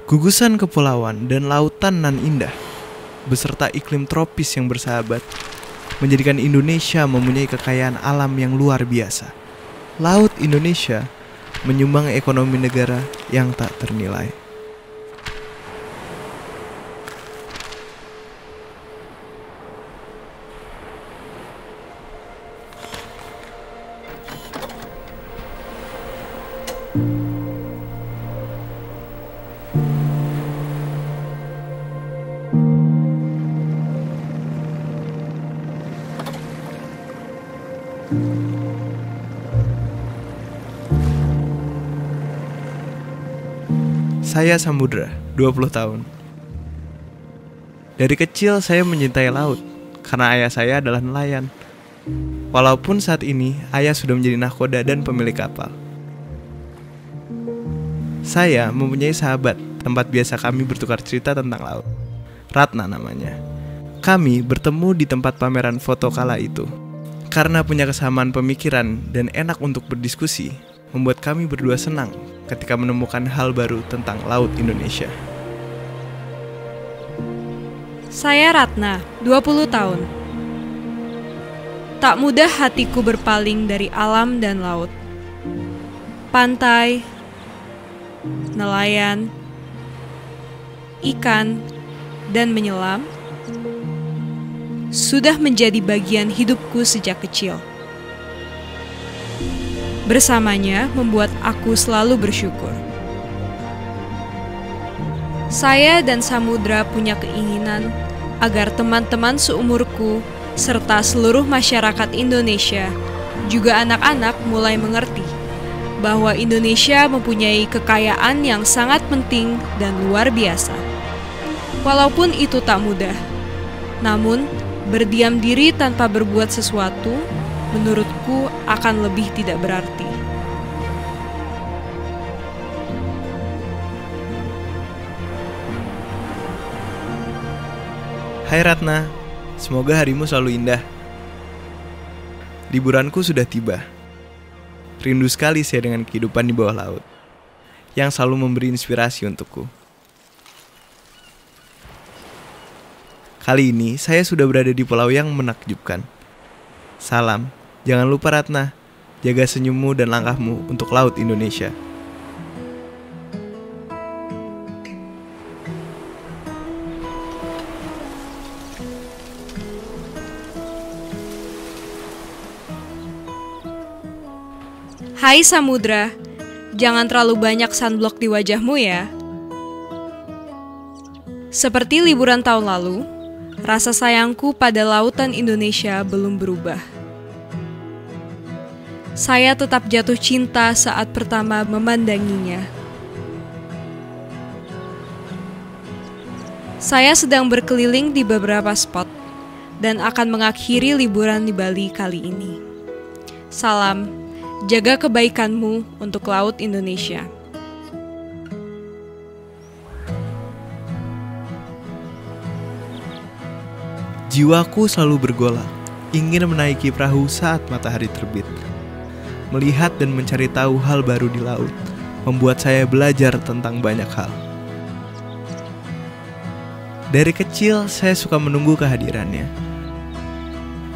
Gugusan kepulauan dan lautan nan indah, beserta iklim tropis yang bersahabat, menjadikan Indonesia mempunyai kekayaan alam yang luar biasa. Laut Indonesia menyumbang ekonomi negara yang tak ternilai. Saya Samudra, 20 tahun. Dari kecil saya mencintai laut, karena ayah saya adalah nelayan. Walaupun saat ini ayah sudah menjadi nahkoda dan pemilik kapal. Saya mempunyai sahabat, tempat biasa kami bertukar cerita tentang laut. Ratna namanya. Kami bertemu di tempat pameran foto kala itu. Karena punya kesamaan pemikiran dan enak untuk berdiskusi, membuat kami berdua senang ketika menemukan hal baru tentang Laut Indonesia. Saya Ratna, 20 tahun. Tak mudah hatiku berpaling dari alam dan laut. Pantai, nelayan, ikan, dan menyelam sudah menjadi bagian hidupku sejak kecil. Bersamanya membuat aku selalu bersyukur. Saya dan Samudra punya keinginan agar teman-teman seumurku serta seluruh masyarakat Indonesia, juga anak-anak, mulai mengerti bahwa Indonesia mempunyai kekayaan yang sangat penting dan luar biasa. Walaupun itu tak mudah, namun berdiam diri tanpa berbuat sesuatu menurutku akan lebih tidak berarti. Hai Ratna, semoga harimu selalu indah. Liburanku sudah tiba. Rindu sekali saya dengan kehidupan di bawah laut, yang selalu memberi inspirasi untukku. Kali ini saya sudah berada di pulau yang menakjubkan. Salam. Jangan lupa Ratna, jaga senyummu dan langkahmu untuk Laut Indonesia. Hai Samudra, jangan terlalu banyak sunblock di wajahmu ya. Seperti liburan tahun lalu, rasa sayangku pada lautan Indonesia belum berubah. Saya tetap jatuh cinta saat pertama memandanginya. Saya sedang berkeliling di beberapa spot dan akan mengakhiri liburan di Bali kali ini. Salam, jaga kebaikanmu untuk Laut Indonesia. Jiwaku selalu bergolak, ingin menaiki perahu saat matahari terbit. Melihat dan mencari tahu hal baru di laut membuat saya belajar tentang banyak hal. Dari kecil saya suka menunggu kehadirannya.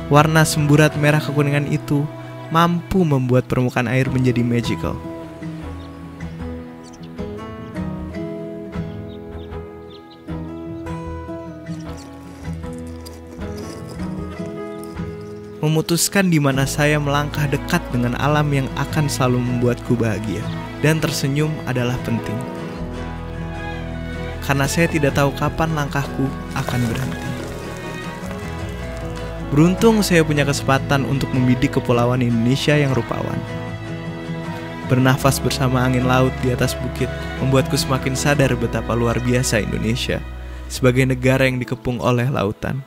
Warna semburat merah kekuningan itu mampu membuat permukaan air menjadi magical. Memutuskan di mana saya melangkah dekat dengan alam yang akan selalu membuatku bahagia dan tersenyum adalah penting. Karena saya tidak tahu kapan langkahku akan berhenti. Beruntung saya punya kesempatan untuk membidik kepulauan Indonesia yang rupawan. Bernafas bersama angin laut di atas bukit membuatku semakin sadar betapa luar biasa Indonesia sebagai negara yang dikepung oleh lautan.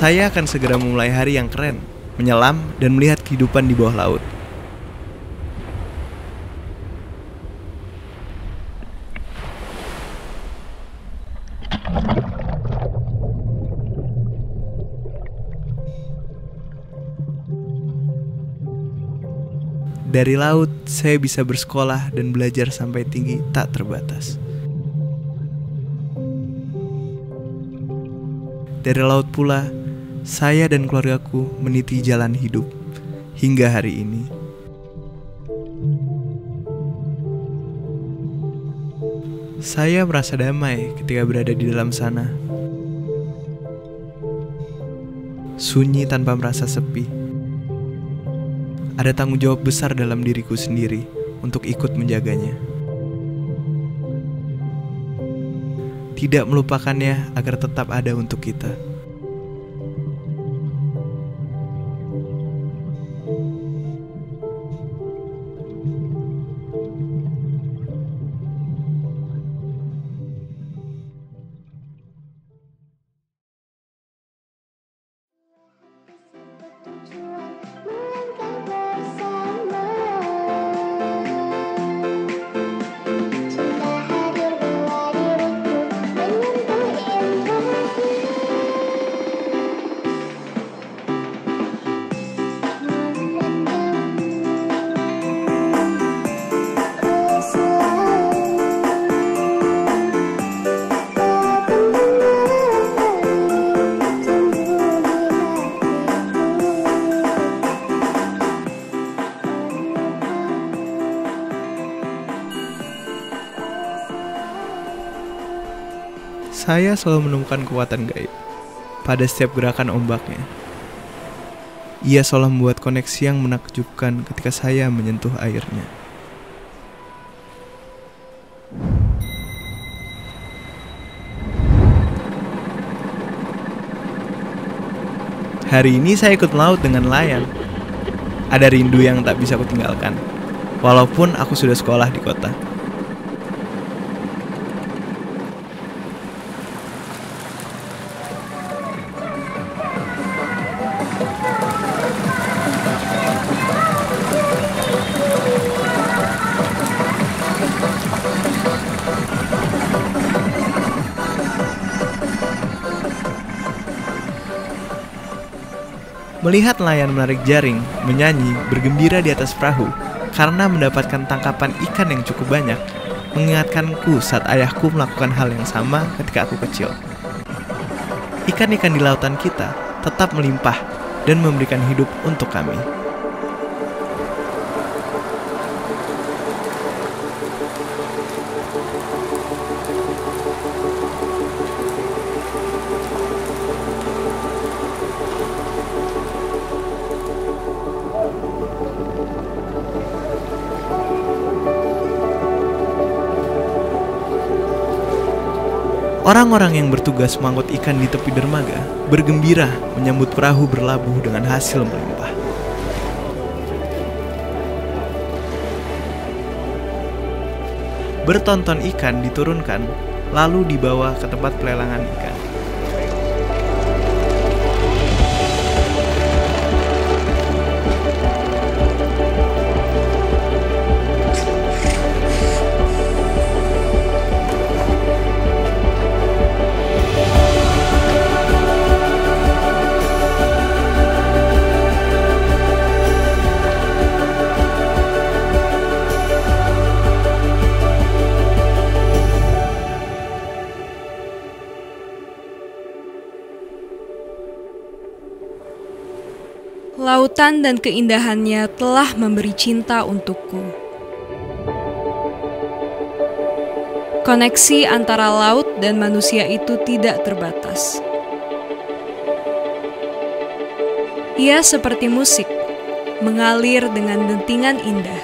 Saya akan segera memulai hari yang keren, menyelam dan melihat kehidupan di bawah laut. Dari laut, saya bisa bersekolah dan belajar sampai tinggi tak terbatas. Dari laut pula, saya dan keluargaku meniti jalan hidup hingga hari ini. Saya merasa damai ketika berada di dalam sana. Sunyi tanpa merasa sepi. Ada tanggung jawab besar dalam diriku sendiri untuk ikut menjaganya. Tidak melupakannya agar tetap ada untuk kita. Saya selalu menemukan kekuatan gaib pada setiap gerakan ombaknya. Ia selalu membuat koneksi yang menakjubkan ketika saya menyentuh airnya. Hari ini saya ikut melaut dengan nelayan. Ada rindu yang tak bisa kutinggalkan, walaupun aku sudah sekolah di kota. Melihat nelayan menarik jaring, menyanyi, bergembira di atas perahu karena mendapatkan tangkapan ikan yang cukup banyak, mengingatkanku saat ayahku melakukan hal yang sama ketika aku kecil. Ikan-ikan di lautan kita tetap melimpah dan memberikan hidup untuk kami. Orang-orang yang bertugas mengangkut ikan di tepi dermaga bergembira menyambut perahu berlabuh dengan hasil melimpah. Bertonton ikan diturunkan, lalu dibawa ke tempat pelelangan ikan. Lautan dan keindahannya telah memberi cinta untukku. Koneksi antara laut dan manusia itu tidak terbatas. Ia seperti musik, mengalir dengan dentingan indah.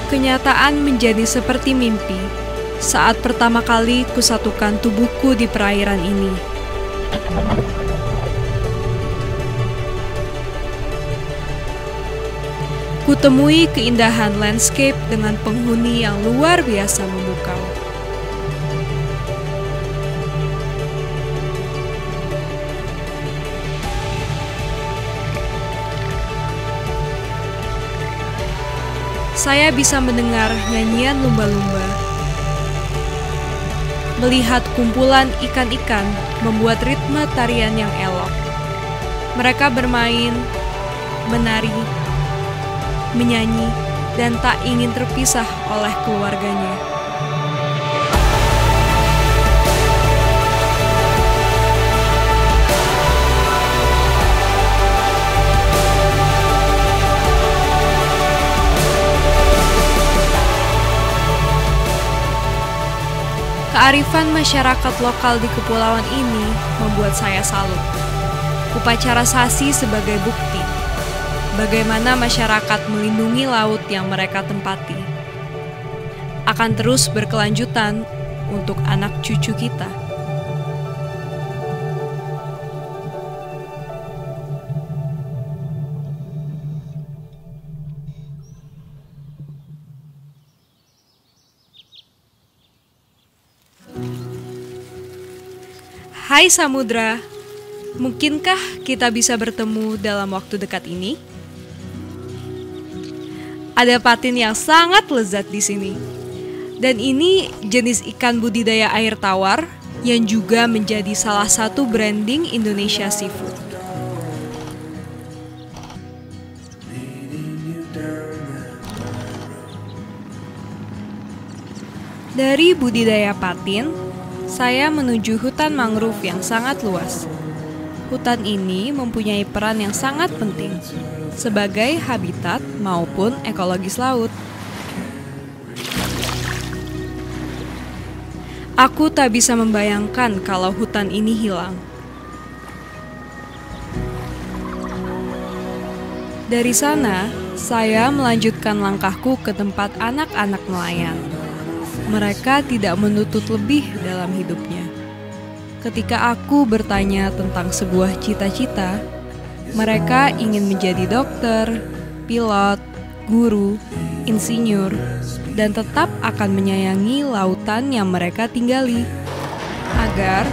Kenyataan menjadi seperti mimpi saat pertama kali kusatukan tubuhku di perairan ini. Kutemui keindahan landscape dengan penghuni yang luar biasa memukau. Saya bisa mendengar nyanyian lumba-lumba, melihat kumpulan ikan-ikan membuat ritme tarian yang elok. Mereka bermain, menari, menyanyi, dan tak ingin terpisah oleh keluarganya. Kearifan masyarakat lokal di kepulauan ini membuat saya salut. Upacara sasi sebagai bukti bagaimana masyarakat melindungi laut yang mereka tempati akan terus berkelanjutan untuk anak cucu kita. Hai Samudra, mungkinkah kita bisa bertemu dalam waktu dekat ini? Ada patin yang sangat lezat di sini. Dan ini jenis ikan budidaya air tawar yang juga menjadi salah satu branding Indonesia Seafood. Dari budidaya patin, saya menuju hutan mangrove yang sangat luas. Hutan ini mempunyai peran yang sangat penting sebagai habitat maupun ekologis laut. Aku tak bisa membayangkan kalau hutan ini hilang. Dari sana, saya melanjutkan langkahku ke tempat anak-anak nelayan. Mereka tidak menuntut lebih dalam hidupnya. Ketika aku bertanya tentang sebuah cita-cita, mereka ingin menjadi dokter, pilot, guru, insinyur, dan tetap akan menyayangi lautan yang mereka tinggali, agar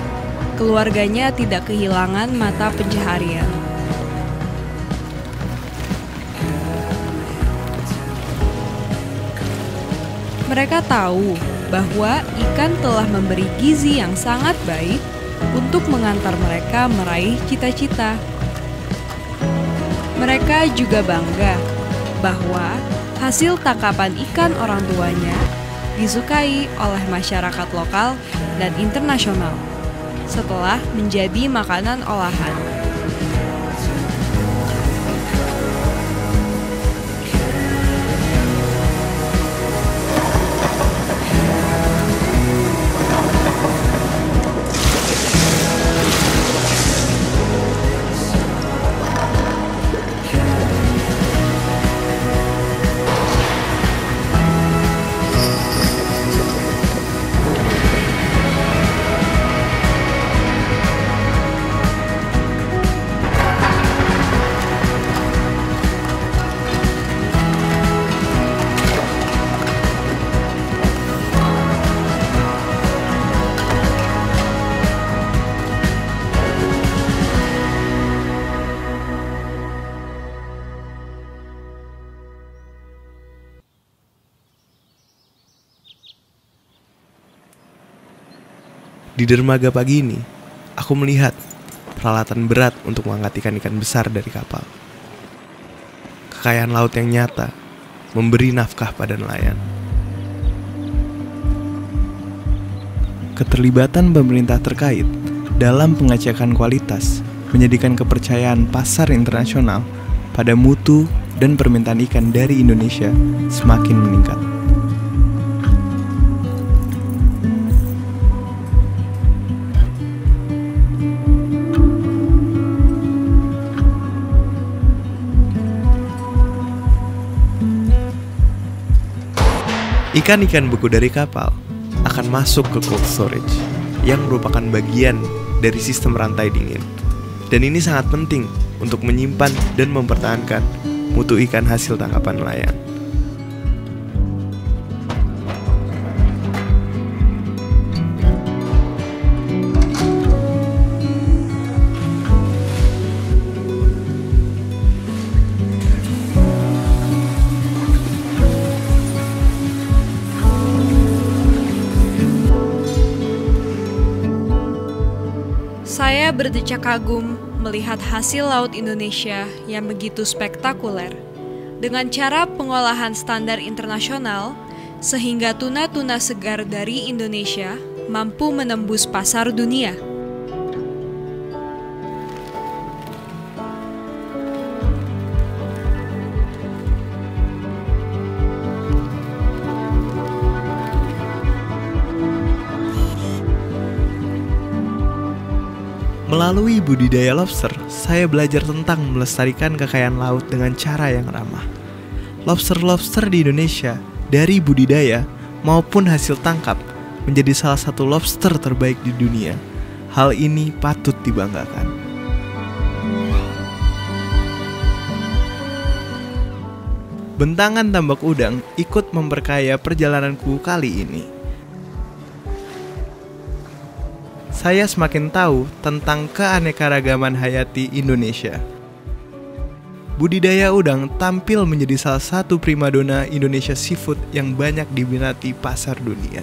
keluarganya tidak kehilangan mata pencaharian. Mereka tahu bahwa ikan telah memberi gizi yang sangat baik untuk mengantar mereka meraih cita-cita. Mereka juga bangga bahwa hasil tangkapan ikan orang tuanya disukai oleh masyarakat lokal dan internasional setelah menjadi makanan olahan. Di dermaga pagi ini, aku melihat peralatan berat untuk mengangkat ikan-ikan besar dari kapal. Kekayaan laut yang nyata memberi nafkah pada nelayan. Keterlibatan pemerintah terkait dalam pengecekan kualitas menjadikan kepercayaan pasar internasional pada mutu dan permintaan ikan dari Indonesia semakin meningkat. Ikan-ikan beku dari kapal akan masuk ke cold storage yang merupakan bagian dari sistem rantai dingin. Dan ini sangat penting untuk menyimpan dan mempertahankan mutu ikan hasil tangkapan nelayan. Saya berdecak kagum melihat hasil laut Indonesia yang begitu spektakuler, dengan cara pengolahan standar internasional, sehingga tuna-tuna segar dari Indonesia mampu menembus pasar dunia. Melalui budidaya lobster, saya belajar tentang melestarikan kekayaan laut dengan cara yang ramah. Lobster-lobster di Indonesia, dari budidaya maupun hasil tangkap, menjadi salah satu lobster terbaik di dunia. Hal ini patut dibanggakan. Bentangan tambak udang ikut memperkaya perjalananku kali ini. Saya semakin tahu tentang keanekaragaman hayati Indonesia. Budidaya udang tampil menjadi salah satu primadona Indonesia seafood yang banyak diminati pasar dunia.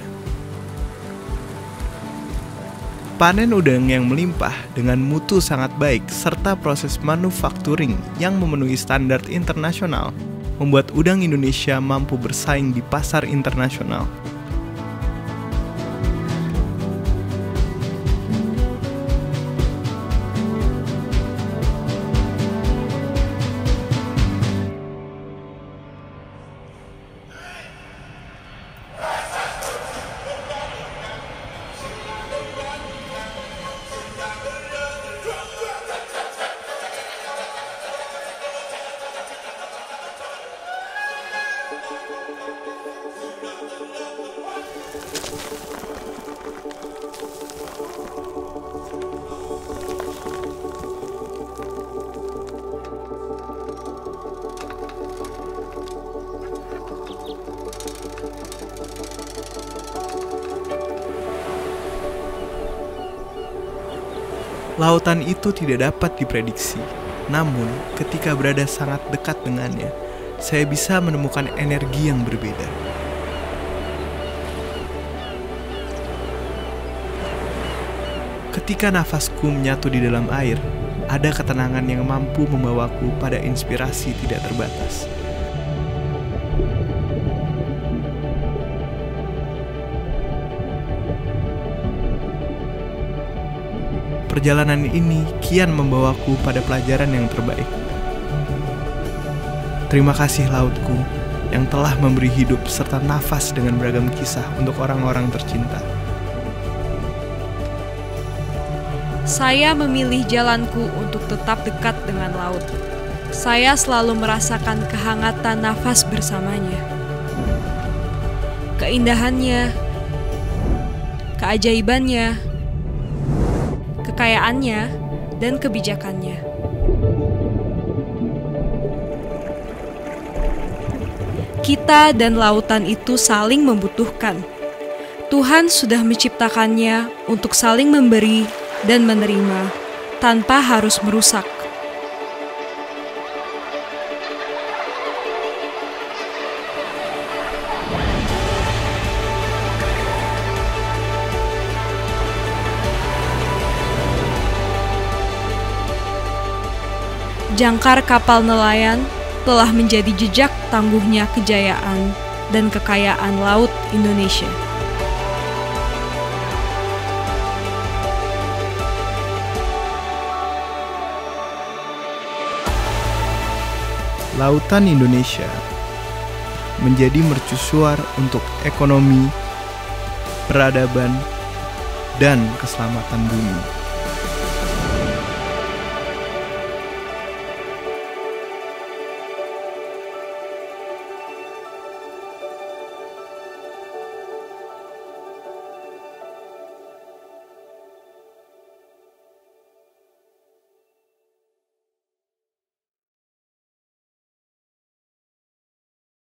Panen udang yang melimpah dengan mutu sangat baik serta proses manufacturing yang memenuhi standar internasional membuat udang Indonesia mampu bersaing di pasar internasional. Lautan itu tidak dapat diprediksi, namun ketika berada sangat dekat dengannya, saya bisa menemukan energi yang berbeda. Ketika nafasku menyatu di dalam air, ada ketenangan yang mampu membawaku pada inspirasi tidak terbatas. Perjalanan ini kian membawaku pada pelajaran yang terbaik. Terima kasih lautku yang telah memberi hidup serta nafas dengan beragam kisah untuk orang-orang tercinta. Saya memilih jalanku untuk tetap dekat dengan laut. Saya selalu merasakan kehangatan nafas bersamanya. Keindahannya, keajaibannya, kekayaannya, dan kebijakannya. Kita dan lautan itu saling membutuhkan. Tuhan sudah menciptakannya untuk saling memberi dan menerima tanpa harus merusak. Jangkar kapal nelayan telah menjadi jejak tangguhnya kejayaan dan kekayaan laut Indonesia. Lautan Indonesia menjadi mercusuar untuk ekonomi, peradaban, dan keselamatan bumi.